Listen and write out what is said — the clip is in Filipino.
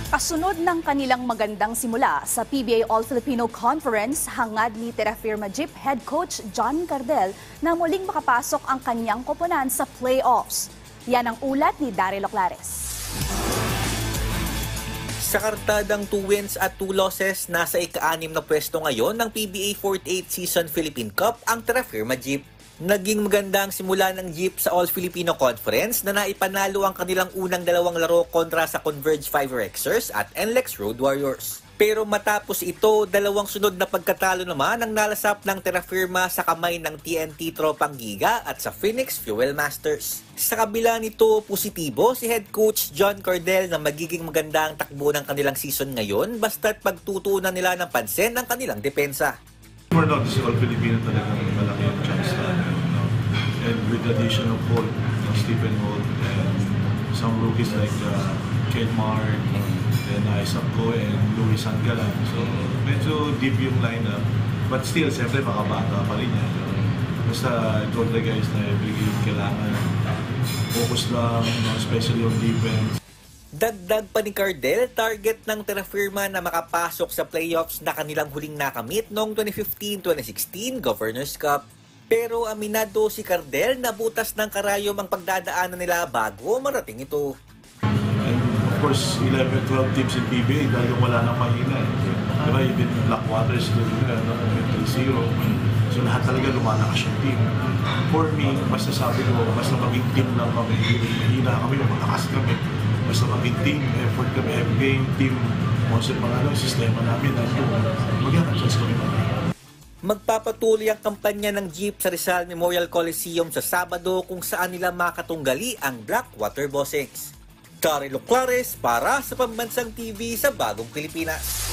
Kasunod ng kanilang magandang simula sa PBA All-Filipino Conference, hangad ni Terrafirma Jeep head coach John Cardel na muling makapasok ang kanyang koponan sa playoffs. Yan ang ulat ni Daryl Oclares. Sa kartadang 2 wins at 2 losses, nasa ika-6 na pwesto ngayon ng PBA 48th Season Philippine Cup ang Terrafirma Jeep. Naging maganda ang simula ng Jeep sa All-Filipino Conference na naipanalo ang kanilang unang 2 laro kontra sa Converge 5 Rexers at NLEX Road Warriors. Pero matapos ito, 2 sunod na pagkatalo naman ang nalasap ng Terrafirma sa kamay ng TNT Tropang Giga at sa Phoenix Fuel Masters. Sa kabila nito, positibo si head coach John Cardel na magiging maganda ang takbo ng kanilang season ngayon basta't pagtutuunan nila ng pansin ang kanilang depensa. For not this All-Filipino talagang malaki ang chance na and with the addition of Holt, Stephen Holt, and some rookies like Ken Mark, then Isaac Ko and Luis Angalan. So medyo deep yung lineup, but still, siyempre makabata pa rin yan. Basta I told the guys na every game kailangan focus lang, especially on defense. Dagdag pa ni Cardel, target ng Terrafirma na makapasok sa playoffs na kanilang huling nakamit noong 2015-2016 Governors Cup. Pero aminado si Cardel na butas ng karayom ang pagdadaanan nila bago marating ito. And of course, 11-12 teams in PBA dahil wala nang mahina. Diba, even Blackwaters doon may 3-0. So lahat talaga lumalakas yung team. For me, basta sabi ko, basta maging team lang kami. Mahina kami, malakas kami. Basta maging team, effort kami, game, team, concept mga sistema namin. Mag-chance kami mga. Magpapatuloy ang kampanya ng Jeep sa Rizal Memorial Coliseum sa Sabado kung saan nila makatunggali ang Blackwater Bossings. Daryl Oclares para sa Pambansang TV sa Bagong Pilipinas.